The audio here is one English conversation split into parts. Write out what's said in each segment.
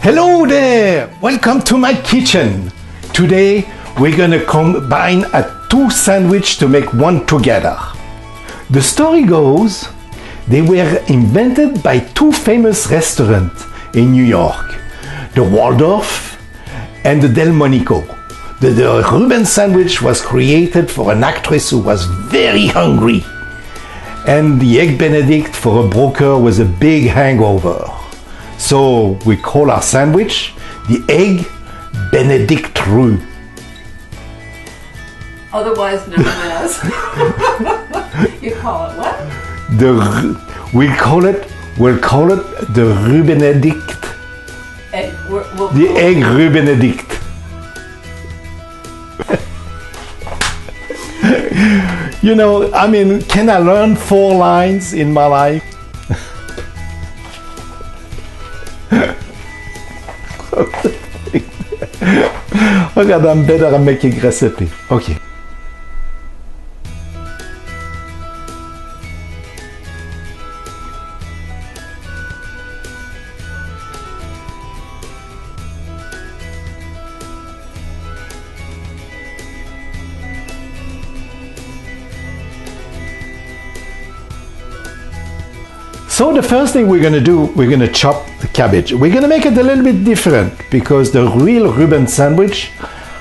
Hello there! Welcome to my kitchen. Today we're gonna combine two sandwiches to make one together. The story goes, they were invented by two famous restaurants in New York, the Waldorf and the Delmonico. The Reuben sandwich was created for an actress who was very hungry, and the egg Benedict for a broker with a big hangover. So we call our sandwich the egg Benedict Reu. Otherwise known as? You call it what? We'll call it the Reu-benedict. The egg Reu-benedict. You know, I mean, can I learn 4 lines in my life? Regarde, I'm better at making recipe. Okay. So the first thing we're going to do, we're going to chop the cabbage. We're going to make it a little bit different because the real Reuben sandwich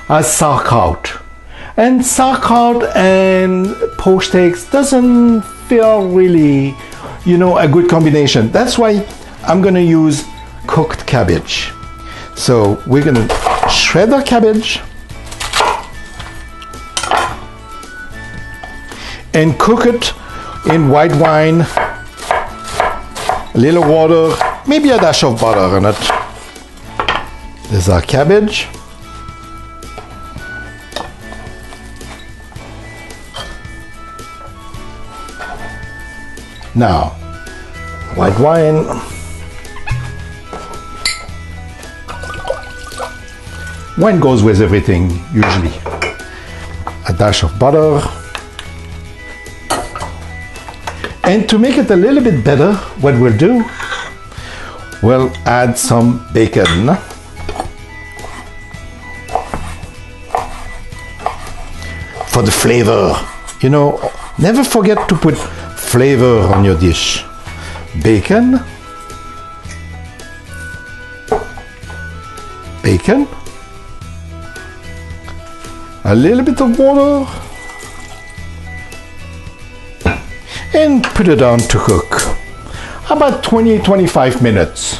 has sauerkraut. And sauerkraut and poached eggs doesn't feel really, you know, a good combination. That's why I'm going to use cooked cabbage. So we're going to shred our cabbage and cook it in white wine, a little water, maybe a dash of butter in it. There's our cabbage. Now, white wine. Wine goes with everything, usually. A dash of butter. And to make it a little bit better, what we'll do, we'll add some bacon. For the flavor. You know, never forget to put flavor on your dish. Bacon. Bacon. A little bit of water. And put it on to cook. About 20-25 minutes.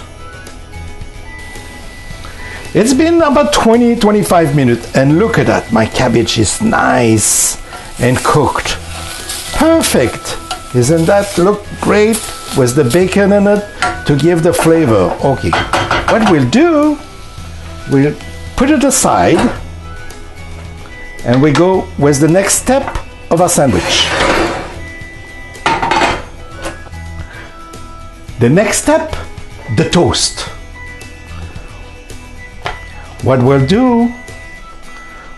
It's been about 20-25 minutes and look at that, my cabbage is nice and cooked. Perfect. Isn't that look great with the bacon in it to give the flavor? Okay, what we'll do, we'll put it aside and we go with the next step of our sandwich. The next step, the toast. What we'll do,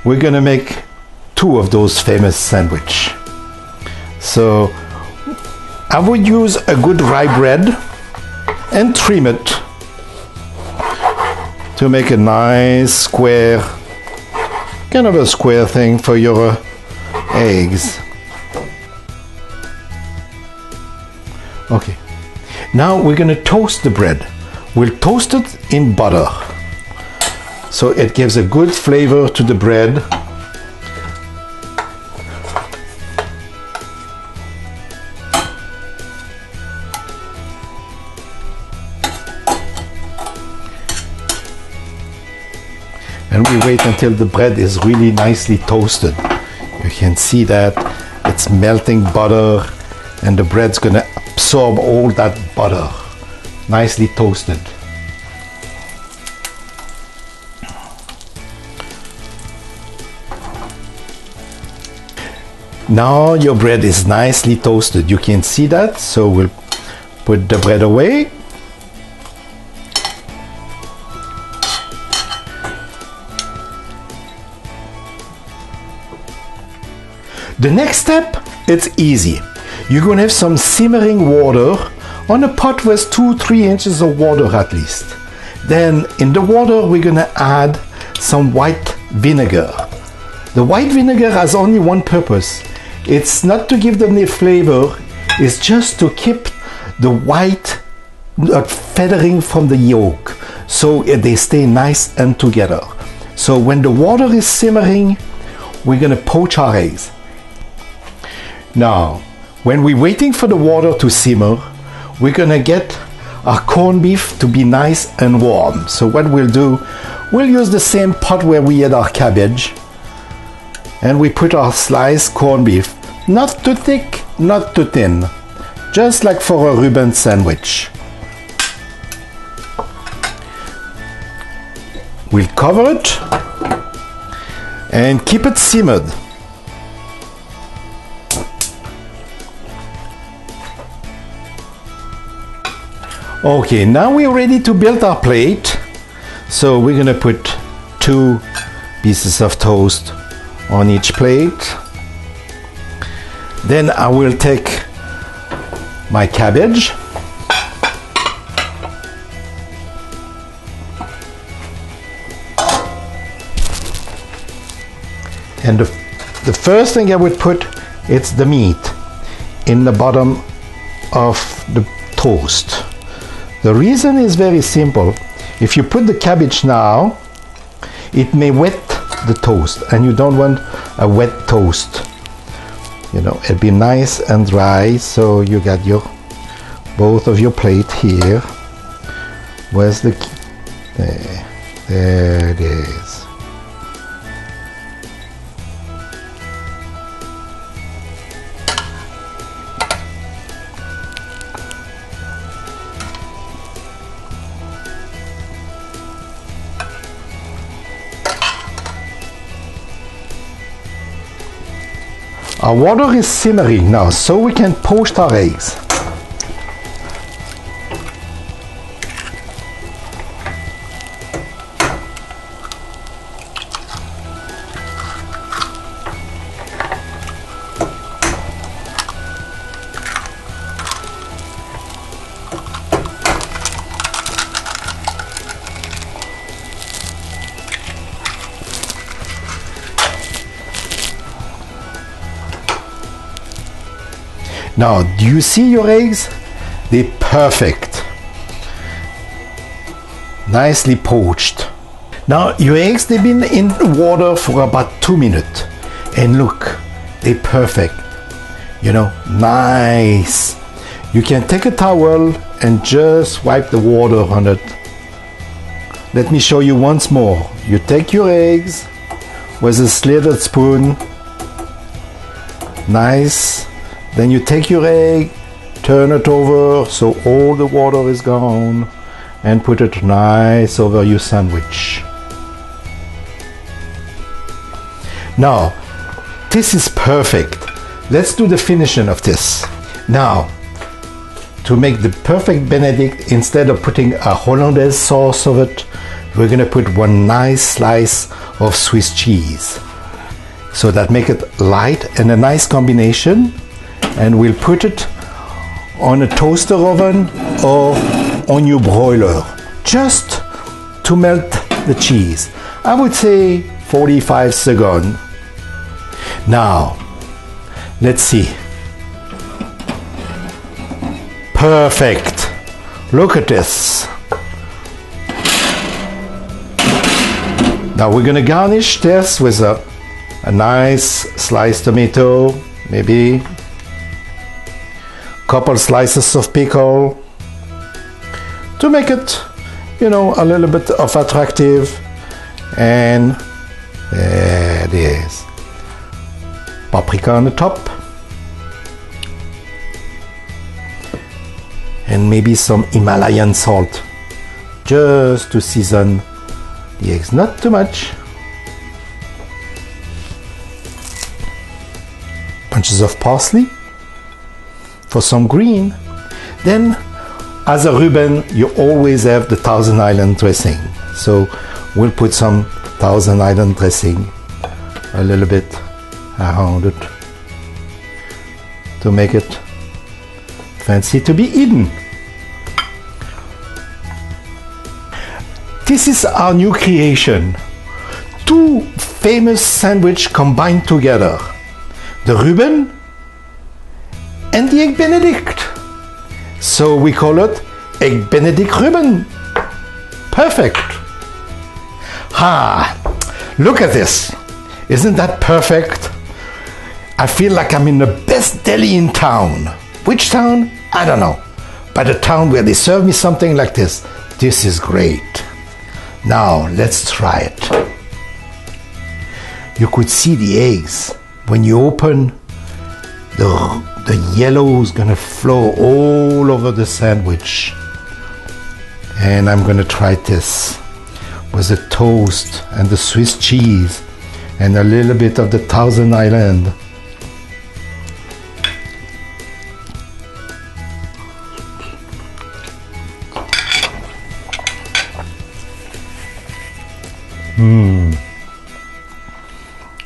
we're gonna make 2 of those famous sandwich. So I would use a good rye bread and trim it to make a nice square, kind of a square thing for your eggs. Okay. Now we're going to toast the bread. We'll toast it in butter. So it gives a good flavor to the bread. And we wait until the bread is really nicely toasted. You can see that it's melting butter and the bread's going to absorb all that butter, nicely toasted. Now your bread is nicely toasted. You can see that, so we'll put the bread away. The next step, it's easy. You're going to have some simmering water on a pot with 2-3 inches of water at least. Then in the water we're gonna add some white vinegar. The white vinegar has only one purpose. It's not to give them the flavor, it's just to keep the white not feathering from the yolk, so they stay nice and together. So when the water is simmering, we're gonna poach our eggs. Now, when we're waiting for the water to simmer, we're gonna get our corned beef to be nice and warm. So what we'll do, we'll use the same pot where we had our cabbage, and we put our sliced corned beef, not too thick, not too thin, just like for a Reuben sandwich. We'll cover it and keep it simmered. Okay, now we're ready to build our plate. So we're gonna put 2 pieces of toast on each plate. Then I will take my cabbage. And the first thing I would put, it's the meat in the bottom of the toast. The reason is very simple. If you put the cabbage now, it may wet the toast, and you don't want a wet toast. You know, it'll be nice and dry, so you got your both of your plate here. Where's the there it is. Our water is simmering now, so we can poach our eggs. Now, do you see your eggs? They're perfect. Nicely poached. Now, your eggs, they've been in the water for about 2 minutes. And look, they're perfect. You know, nice. You can take a towel and just wipe the water on it. Let me show you once more. You take your eggs with a slivered spoon. Nice. Then you take your egg, turn it over so all the water is gone, and put it nice over your sandwich. Now, this is perfect. Let's do the finishing of this. Now, to make the perfect Benedict, instead of putting a Hollandaise sauce of it, we're gonna put one nice slice of Swiss cheese. So that make it light and a nice combination. And we'll put it on a toaster oven or on your broiler, just to melt the cheese. I would say 45 seconds. Now, let's see. Perfect. Look at this. Now we're gonna garnish this with a nice sliced tomato, maybe couple slices of pickle to make it, you know, a little bit of attractive. And there it is. Paprika on the top. And maybe some Himalayan salt, just to season the eggs, not too much. Bunches of parsley for some green. Then, as a Reuben, you always have the Thousand Island dressing. So we'll put some Thousand Island dressing a little bit around it to make it fancy to be eaten. This is our new creation. Two famous sandwiches combined together. The Reuben and the Egg Benedict. So we call it Egg Benedict Reuben. Perfect. Look at this. Isn't that perfect? I feel like I'm in the best deli in town. Which town? I don't know. But a town where they serve me something like this. This is great. Now let's try it. You could see the eggs. When you open, the yellow is gonna flow all over the sandwich. And I'm gonna try this with the toast and the Swiss cheese and a little bit of the Thousand Island.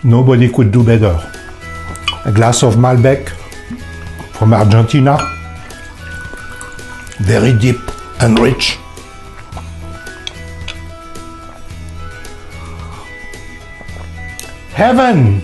Nobody could do better. A glass of Malbec from Argentina. Very deep and rich. Heaven!